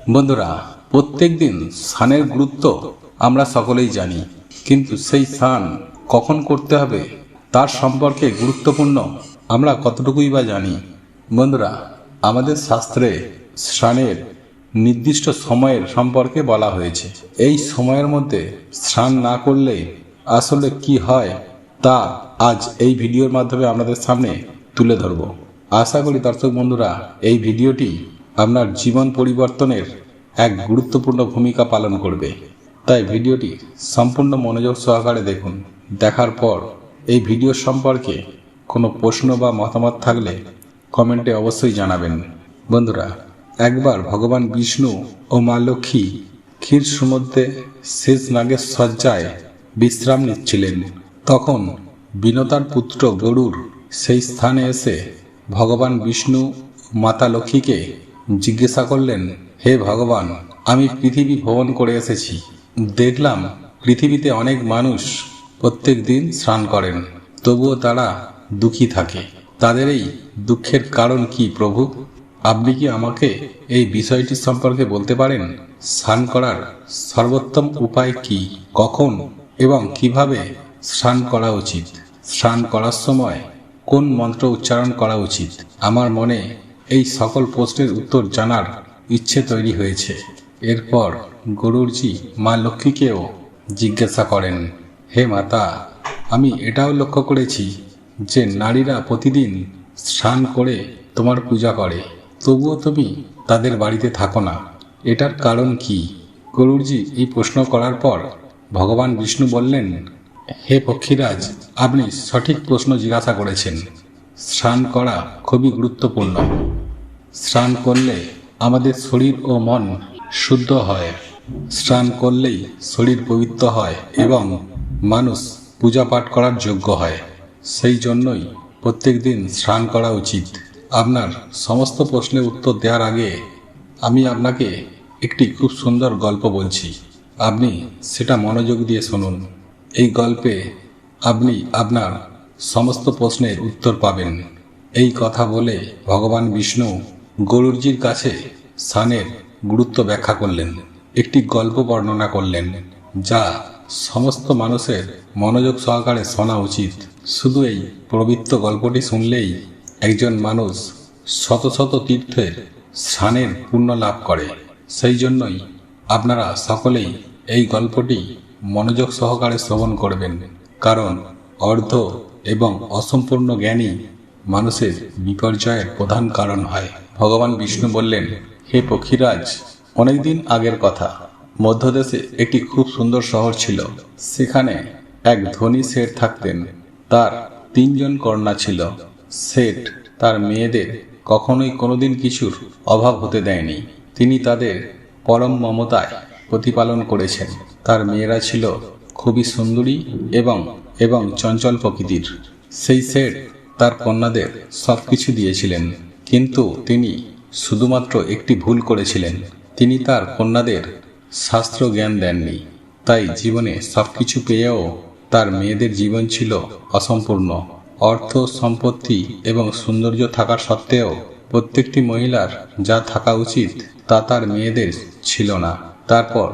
বন্ধুরা, প্রত্যেক দিন স্নানের গুরুত্ব আমরা সকলেই জানি, কিন্তু সেই স্নান কখন করতে হবে তার সম্পর্কে গুরুত্বপূর্ণ আমরা কতটুকুই বা জানি। বন্ধুরা, আমাদের শাস্ত্রে স্নানের নির্দিষ্ট সময়ের সম্পর্কে বলা হয়েছে। এই সময়ের মধ্যে স্নান না করলে আসলে কি হয় তা আজ এই ভিডিওর মাধ্যমে আপনাদের সামনে তুলে ধরব। আশা করি দর্শক বন্ধুরা, এই ভিডিওটি আপনার জীবন পরিবর্তনের এক গুরুত্বপূর্ণ ভূমিকা পালন করবে। তাই ভিডিওটি সম্পূর্ণ মনোযোগ সহকারে দেখুন। দেখার পর এই ভিডিও সম্পর্কে কোনো প্রশ্ন বা মতামত থাকলে কমেন্টে অবশ্যই জানাবেন। বন্ধুরা, একবার ভগবান বিষ্ণু ও মা লক্ষ্মী ক্ষীর সমুদ্রে শেষ নাগের শয্যায় বিশ্রাম নিচ্ছিলেন। তখন বিনতার পুত্র গরুর সেই স্থানে এসে ভগবান বিষ্ণু মাতা লক্ষ্মীকে জিজ্ঞাসা করলেন, হে ভগবান, আমি পৃথিবী ভ্রমণ করে এসেছি। দেখলাম পৃথিবীতে অনেক মানুষ প্রত্যেক দিন স্নান করেন, তবুও তারা দুঃখী থাকে। তাদের এই দুঃখের কারণ কি প্রভু? আপনি কি আমাকে এই বিষয়টি সম্পর্কে বলতে পারেন? স্নান করার সর্বোত্তম উপায় কি? কখন এবং কিভাবে স্নান করা উচিত? স্নান করার সময় কোন মন্ত্র উচ্চারণ করা উচিত? আমার মনে এই সকল প্রশ্নের উত্তর জানার ইচ্ছে তৈরি হয়েছে। এরপর গরুড়জি মা লক্ষ্মীকেও জিজ্ঞাসা করেন, হে মাতা, আমি এটাও লক্ষ্য করেছি যে নারীরা প্রতিদিন স্নান করে তোমার পূজা করে, তবুও তুমি তাদের বাড়িতে থাকো না। এটার কারণ কি? গরুড়জি এই প্রশ্ন করার পর ভগবান বিষ্ণু বললেন, হে পক্ষীরাজ, আপনি সঠিক প্রশ্ন জিজ্ঞাসা করেছেন। স্নান করা খুবই গুরুত্বপূর্ণ। স্নান করলে আমাদের শরীর ও মন শুদ্ধ হয়। স্নান করলেই শরীর পবিত্র হয় এবং মানুষ পূজা পাঠ করার যোগ্য হয়। সেই জন্যই প্রত্যেক দিন স্নান করা উচিত। আপনার সমস্ত প্রশ্নের উত্তর দেওয়ার আগে আমি আপনাকে একটি খুব সুন্দর গল্প বলছি। আপনি সেটা মনোযোগ দিয়ে শুনুন। এই গল্পে আপনি আপনার সমস্ত প্রশ্নের উত্তর পাবেন। এই কথা বলে ভগবান বিষ্ণু গরুড়জির কাছে স্নানের গুরুত্ব ব্যাখ্যা করলেন। একটি গল্প বর্ণনা করলেন যা সমস্ত মানুষের মনোযোগ সহকারে শোনা উচিত। শুধু এই পবিত্র গল্পটি শুনলেই একজন মানুষ শত শত তীর্থের স্নানের পুণ্য লাভ করে। সেই জন্যই আপনারা সকলেই এই গল্পটি মনোযোগ সহকারে শ্রবণ করবেন, কারণ অর্ধ এবং অসম্পূর্ণ জ্ঞানই মানুষের বিপর্যয়ের প্রধান কারণ হয়। ভগবান বিষ্ণু বললেন, হে পক্ষীরাজ, অনেকদিন আগের কথা, মধ্যদেশে একটি খুব সুন্দর শহর ছিল। সেখানে এক ধনী শেঠ থাকতেন। তার 3 জন কন্যা ছিল। শেঠ তার মেয়েদের কখনোই কোনোদিন কিছুর অভাব হতে দেয়নি। তিনি তাদের পরম মমতায় প্রতিপালন করেছেন। তার মেয়েরা ছিল খুবই সুন্দরী এবং চঞ্চল প্রকৃতির। সেই শেঠ তার কন্যাদের সবকিছু দিয়েছিলেন, কিন্তু তিনি শুধুমাত্র একটি ভুল করেছিলেন। তিনি তার কন্যাদের শাস্ত্র জ্ঞান দেননি। তাই জীবনে সবকিছু পেয়েও তার মেয়েদের জীবন ছিল অসম্পূর্ণ। অর্থ, সম্পত্তি এবং সৌন্দর্য থাকার সত্ত্বেও প্রত্যেকটি মহিলার যা থাকা উচিত তা তার মেয়েদের ছিল না। তারপর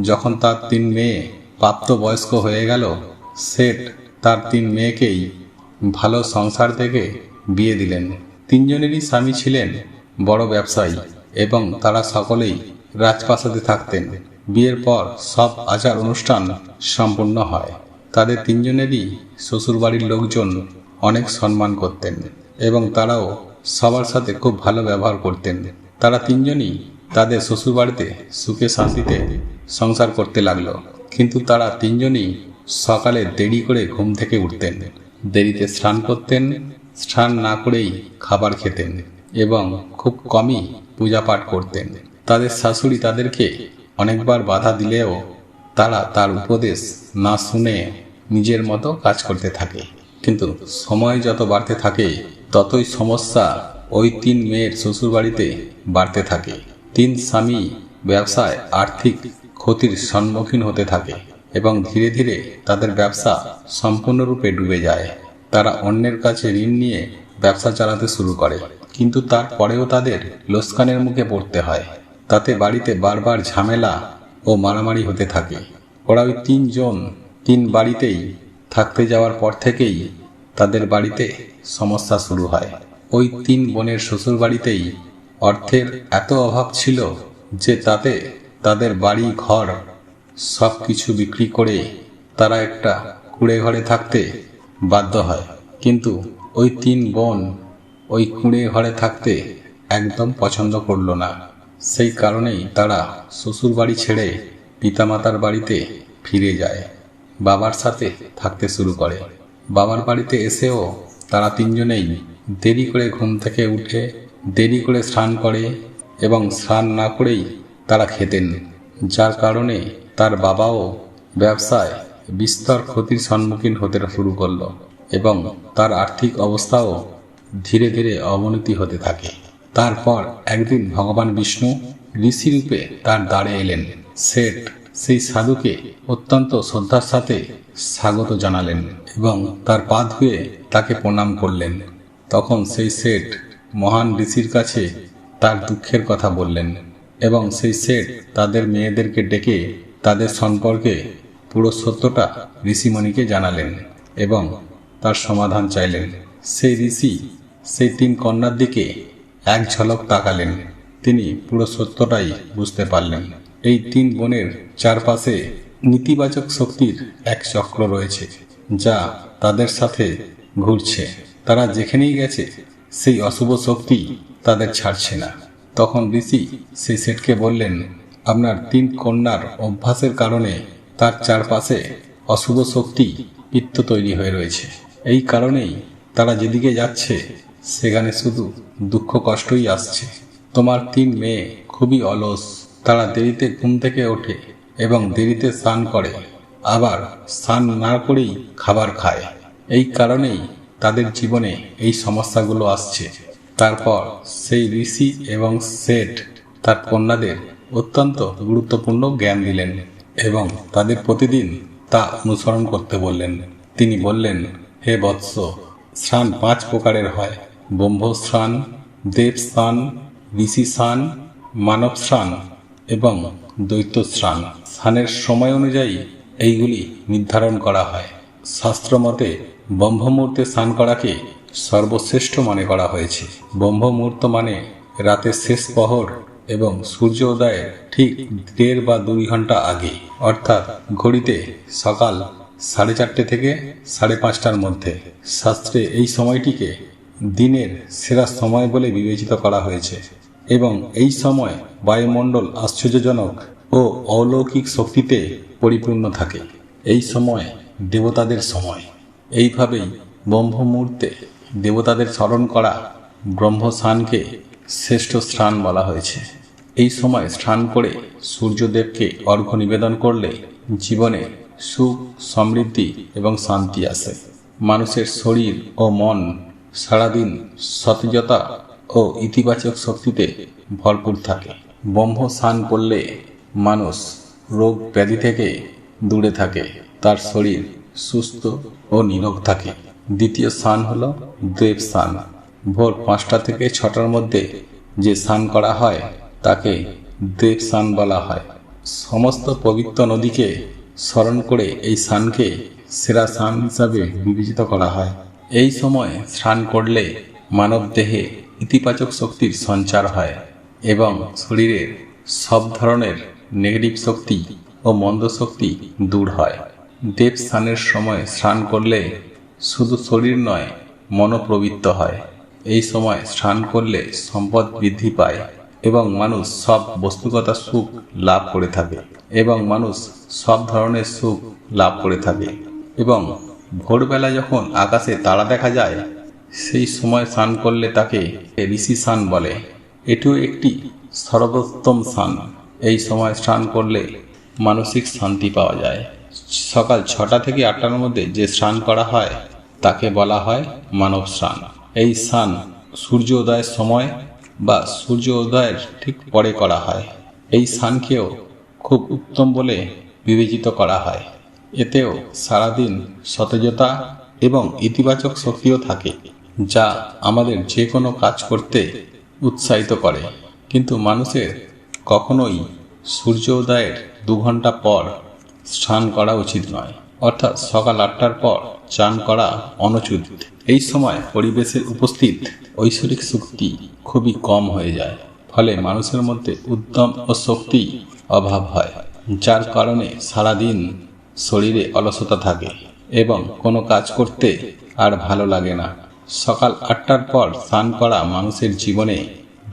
যখন তার 3 মেয়ে প্রাপ্তবয়স্ক হয়ে গেল, শেঠ তার 3 মেয়েকেই ভালো সংসার থেকে বিয়ে দিলেন। 3 জনেরই স্বামী ছিলেন বড় ব্যবসায়ী এবং তারা সকলেই রাজপ্রাসাদে থাকতেন। বিয়ের পর সব আচার অনুষ্ঠান সম্পূর্ণ হয়। তাদের 3 জনেরই শ্বশুরবাড়ির লোকজন অনেক সম্মান করতেন এবং তারাও সবার সাথে খুব ভালো ব্যবহার করতেন। তারা 3 জনই তাদের শ্বশুরবাড়িতে সুখে শান্তিতে সংসার করতে লাগলো। কিন্তু তারা 3 জনই সকালে দেরি করে ঘুম থেকে উঠতেন, দেরিতে স্নান করতেন, স্নান না করেই খাবার খেতেন এবং খুব কমই পূজা পাঠ করতেন। তাদের শাশুড়ি তাদেরকে অনেকবার বাধা দিলেও তারা তার উপদেশ না শুনে নিজের মতো কাজ করতে থাকে। কিন্তু সময় যত বাড়তে থাকে ততই সমস্যা ওই 3 মেয়ের শ্বশুরবাড়িতে বাড়তে থাকে। 3 স্বামী ব্যবসায় আর্থিক ক্ষতির সম্মুখীন হতে থাকে এবং ধীরে ধীরে তাদের ব্যবসা সম্পূর্ণরূপে ডুবে যায়। তারা অন্যের কাছে ঋণ নিয়ে ব্যবসা চালাতে শুরু করে, কিন্তু তারপরেও তাদের লোকসানের মুখে পড়তে হয়। তাতে বাড়িতে বারবার ঝামেলা ও মারামারি হতে থাকে। ওরা ওই 3 জন 3 বাড়িতেই থাকতে যাওয়ার পর থেকেই তাদের বাড়িতে সমস্যা শুরু হয়। ওই 3 বোনের শ্বশুর বাড়িতেই অর্থের এত অভাব ছিল যে তাতে তাদের বাড়ি ঘর সব কিছু বিক্রি করে তারা একটা কুঁড়ে ঘরে থাকতে বাধ্য হয়। কিন্তু ওই 3 বোন ওই কুঁড়ে ঘরে থাকতে একদম পছন্দ করল না। সেই কারণেই তারা শ্বশুর বাড়ি ছেড়ে পিতামাতার বাড়িতে ফিরে যায়, বাবার সাথে থাকতে শুরু করে। বাবার বাড়িতে এসেও তারা 3 জনেই দেরি করে ঘুম থেকে উঠে দেরি করে স্নান করে এবং স্নান না করেই তারা খেতেন, যার কারণে তার বাবাও ব্যবসায় বিস্তর ক্ষতির সম্মুখীন হতে শুরু করলো এবং তার আর্থিক অবস্থাও ধীরে ধীরে অবনতি হতে থাকে। তারপর একদিন ভগবান বিষ্ণু ঋষি রূপে তার দ্বারে এলেন। শেঠ সেই সাধুকে অত্যন্ত শ্রদ্ধার সাথে স্বাগত জানালেন এবং তার পা ধুয়ে তাকে প্রণাম করলেন। তখন সেই শেঠ মহান ঋষির কাছে তার দুঃখের কথা বললেন এবং সেই শেঠ তাদের মেয়েদেরকে ডেকে তাদের সম্পর্কে পুরো সত্যটা ঋষিমণিকে জানালেন এবং তার সমাধান চাইলেন। সেই ঋষি সেই 3 কন্যার দিকে এক ঝলক তাকালেন। তিনি পুরো সত্যটাই বুঝতে পারলেন। এই 3 বোনের চারপাশে নেতিবাচক শক্তির এক চক্র রয়েছে যা তাদের সাথে ঘুরছে। তারা যেখানেই গেছে সেই অশুভ শক্তি তাদের ছাড়ছে না। তখন ঋষি সেই শেঠকে বললেন, আপনার 3 কন্যার অভ্যাসের কারণে তার চারপাশে অশুভ শক্তি পিত্ত তৈরি হয়ে রয়েছে। এই কারণেই তারা যেদিকে যাচ্ছে সেখানে শুধু দুঃখ কষ্টই আসছে। তোমার 3 মেয়ে খুবই অলস। তারা দেরিতে ঘুম থেকে ওঠে এবং দেরিতে স্নান করে, আবার স্নান না করেই খাবার খায়। এই কারণেই তাদের জীবনে এই সমস্যাগুলো আসছে। তারপর সেই ঋষি এবং শেঠ তার কন্যাদের অত্যন্ত গুরুত্বপূর্ণ জ্ঞান দিলেন এবং তাদের প্রতিদিন তা অনুসরণ করতে বললেন। তিনি বললেন, হে বৎস, স্নান 5 প্রকারের হয়: ব্রহ্ম স্নান, দেব স্নান, ঋষি স্নান, মানব স্নান এবং দৈত্য স্নান। স্নানের সময় অনুযায়ী এইগুলি নির্ধারণ করা হয়। শাস্ত্র মতে ব্রহ্ম মুহূর্তে স্নান করাকে সর্বশ্রেষ্ঠ মনে করা হয়েছে। ব্রহ্ম মুহূর্ত মানে রাতের শেষ প্রহর এবং সূর্য উদয়ের ঠিক 1.5 বা 2 ঘন্টা আগে, অর্থাৎ ঘড়িতে সকাল 4:30 থেকে 5:30টার মধ্যে। শাস্ত্রে এই সময়টিকে দিনের সেরা সময় বলে বিবেচিত করা হয়েছে এবং এই সময় বায়ুমণ্ডল আশ্চর্যজনক ও অলৌকিক শক্তিতে পরিপূর্ণ থাকে। এই সময় দেবতাদের সময়। এইভাবেই ব্রহ্ম মুহূর্তে দেবতাদের স্মরণ করা ব্রহ্ম স্নানকে শ্রেষ্ঠ স্নান বলা হয়েছে। এই সময় স্নান করে সূর্যদেবকে অর্ঘ্য নিবেদন করলে জীবনে সুখ, সমৃদ্ধি এবং শান্তি আসে। মানুষের শরীর ও মন সারাদিন সতেজতা ও ইতিবাচক শক্তিতে ভরপুর থাকে। ব্রহ্ম স্নান করলে মানুষ রোগ ব্যাধি থেকে দূরে থাকে, তার শরীর সুস্থ ও নিরোগ থাকে। দ্বিতীয় স্নান হলো দেব স্নান। ভোর 5টা থেকে 6টার মধ্যে যে স্নান করা হয় তাকে দেব স্নান বলা হয়। সমস্ত পবিত্র নদীকে স্মরণ করে এই স্নানকে সেরা স্নান হিসাবে বিবেচিত করা হয়। এই সময় স্নান করলে মানব দেহে ইতিবাচক শক্তির সঞ্চার হয় এবং শরীরের সব ধরনের নেগেটিভ শক্তি ও মন্দ শক্তি দূর হয়। দেব স্নানের সময় স্নান করলে শুধু শরীর নয়, মনও পবিত্র হয়। এই সময় স্নান করলে সম্পদ বৃদ্ধি পায় এবং মানুষ সব বস্তুগত সুখ লাভ করে থাকে এবং ভোরবেলা যখন আকাশে তারা দেখা যায় সেই সময় স্নান করলে তাকে ঋষি স্নান বলে। এটিও একটি সর্বোত্তম স্নান। এই সময় স্নান করলে মানসিক শান্তি পাওয়া যায়। সকাল 6টা থেকে 8টার মধ্যে যে স্নান করা হয় তাকে বলা হয় মানব স্নান। এই স্নান সূর্য উদয়ের সময় বা সূর্য উদয়ের ঠিক পরে করা হয়। এই স্নানকেও খুব উত্তম বলে বিবেচিত করা হয়। এতেও সারাদিন সতেজতা এবং ইতিবাচক শক্তিও থাকে, যা আমাদের যে কোনো কাজ করতে উৎসাহিত করে। কিন্তু মানুষের কখনোই সূর্যোদয়ের 2 ঘন্টা পর স্নান করা উচিত নয়, অর্থাৎ সকাল 8টার পর চান করা অনুচিত। এই সময় পরিবেশের উপস্থিত ঐশ্বরিক শক্তি খুবই কম হয়ে যায়, ফলে মানুষের মধ্যে উদ্যম ও শক্তি অভাব হয়, যার কারণে সারাদিন শরীরে অলসতা থাকে এবং কোনো কাজ করতে আর ভালো লাগে না। সকাল 8টার পর স্নান করা মানুষের জীবনে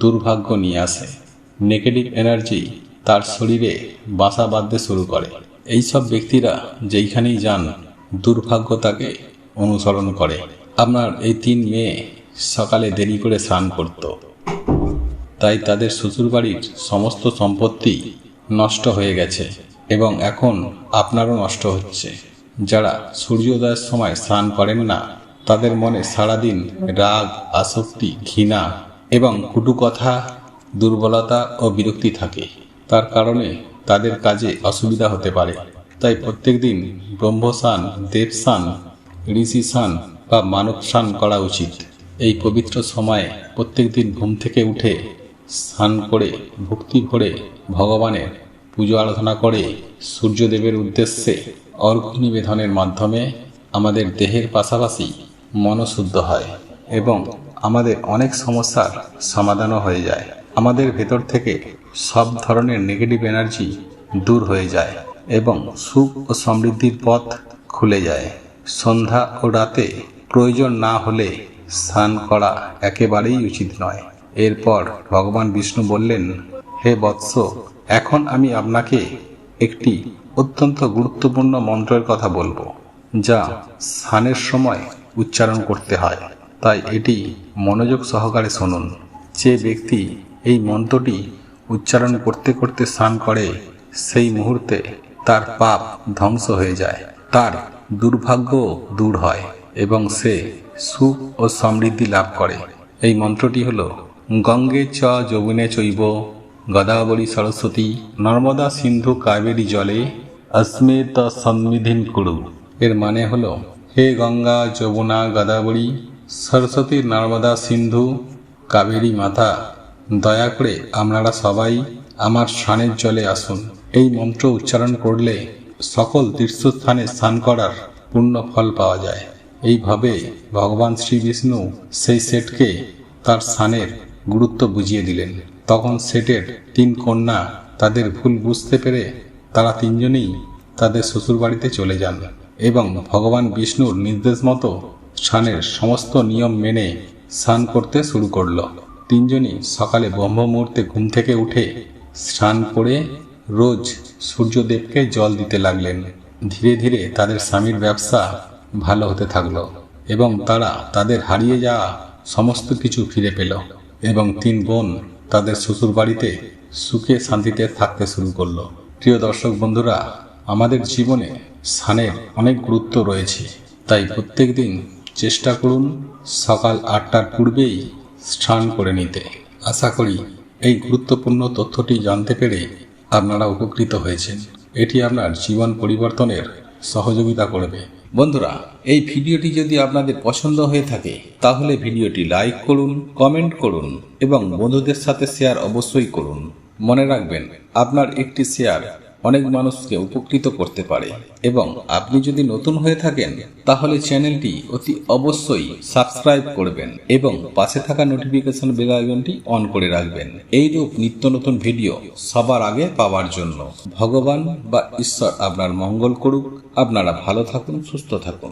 দুর্ভাগ্য নিয়ে আসে। নেগেটিভ এনার্জি তার শরীরে বাসা বাঁধতে শুরু করে। এইসব ব্যক্তিরা যেইখানেই যান দুর্ভাগ্য তাকে অনুসরণ করে। আপনার এই 3 মেয়ে সকালে দেরি করে স্নান করত, তাই তাদের শ্বশুরবাড়ির সমস্ত সম্পত্তি নষ্ট হয়ে গেছে এবং এখন আপনারও নষ্ট হচ্ছে। যারা সূর্যোদয়ের সময় স্নান করেন না, তাদের মনে সারাদিন রাগ, আসক্তি, ঘৃণা এবং কটু কথা, দুর্বলতা ও বিরক্তি থাকে। তার কারণে তাদের কাজে অসুবিধা হতে পারে। তাই প্রত্যেক দিন ব্রহ্মস্নান, দেবস্নান, ঋষি স্নান বা মানব স্নান করা উচিত। এই পবিত্র সময়ে প্রত্যেক দিন ঘুম থেকে উঠে স্নান করে ভক্তি ভরে ভগবানের পুজো আরাধনা করে সূর্যদেবের উদ্দেশ্যে অর্ঘ্য নিবেদনের মাধ্যমে আমাদের দেহের পাশাপাশি মনও শুদ্ধ হয় এবং আমাদের অনেক সমস্যার সমাধানও হয়ে যায়। আমাদের ভেতর থেকে সব ধরনের নেগেটিভ এনার্জি দূর হয়ে যায় এবং সুখ ও সমৃদ্ধির পথ খুলে যায়। সন্ধ্যা ও রাতে প্রয়োজন না হলে স্নান করা একেবারেই উচিত নয়। এরপর ভগবান বিষ্ণু বললেন, হে বৎস, এখন আমি আপনাকে একটি অত্যন্ত গুরুত্বপূর্ণ মন্ত্রের কথা বলবো, যা স্নানের সময় উচ্চারণ করতে হয়। তাই এটি মনোযোগ সহকারে শুনুন। যে ব্যক্তি এই মন্ত্রটি উচ্চারণ করতে করতে স্নান করে, সেই মুহূর্তে তার পাপ ধ্বংস হয়ে যায়, তার দুর্ভাগ্য দূর হয় এবং সে সুখ ও সমৃদ্ধি লাভ করে। এই মন্ত্রটি হল গঙ্গে চ যমুনে চৈব গদাবরী সরস্বতী নর্মদা সিন্ধু কাবেরী জলে অস্মেত সন্নিধিন কুরু। এর মানে হল, হে গঙ্গা, যমুনা, গদাবরী, সরস্বতী, নর্মদা, সিন্ধু, কাবেরী মাতা, দয়া করে আপনারা সবাই আমার স্নানের জলে আসুন। এই মন্ত্র উচ্চারণ করলে সকল তীর্থস্থানে স্নান করার পূর্ণ ফল পাওয়া যায়। এইভাবে ভগবান শ্রী বিষ্ণু সেই শেঠকে তার স্নানের গুরুত্ব বুঝিয়ে দিলেন। তখন শেঠের 3 কন্যা তাদের ভুল বুঝতে পেরে তারা 3 জনেই তাদের শ্বশুরবাড়িতে চলে যান এবং ভগবান বিষ্ণুর নির্দেশ মতো স্নানের সমস্ত নিয়ম মেনে স্নান করতে শুরু করল। 3 জনই সকালে ব্রহ্ম মুহূর্তে ঘুম থেকে উঠে স্নান করে রোজ সূর্যদেবকে জল দিতে লাগলেন। ধীরে ধীরে তাদের স্বামীর ব্যবসা ভালো হতে থাকলো এবং তারা তাদের হারিয়ে যাওয়া সমস্ত কিছু ফিরে পেল এবং 3 বোন তাদের শ্বশুর বাড়িতে সুখে শান্তিতে থাকতে শুরু করলো। প্রিয় দর্শক বন্ধুরা, আমাদের জীবনে স্নানের অনেক গুরুত্ব রয়েছে, তাই প্রত্যেক দিন চেষ্টা করুন সকাল 8টার পূর্বেই স্নান করে নিতে। আশা করি এই গুরুত্বপূর্ণ তথ্যটি জানতে পেরে আপনারা উপকৃত হয়েছেন। এটি আপনার জীবন পরিবর্তনের সহযোগিতা করবে। বন্ধুরা, এই ভিডিওটি যদি আপনাদের পছন্দ হয়ে থাকে তাহলে ভিডিওটি লাইক করুন, কমেন্ট করুন এবং বন্ধুদের সাথে শেয়ার অবশ্যই করুন। মনে রাখবেন, আপনার একটি শেয়ার অনেক মানুষকে উপকৃত করতে পারে এবং আপনি যদি নতুন হয়ে থাকেন তাহলে চ্যানেলটি অতি অবশ্যই সাবস্ক্রাইব করবেন এবং পাশে থাকা নোটিফিকেশন বেল আইকনটি অন করে রাখবেন, এইরূপ নিত্য নতুন ভিডিও সবার আগে পাওয়ার জন্য। ভগবান বা ঈশ্বর আপনার মঙ্গল করুক। আপনারা ভালো থাকুন, সুস্থ থাকুন।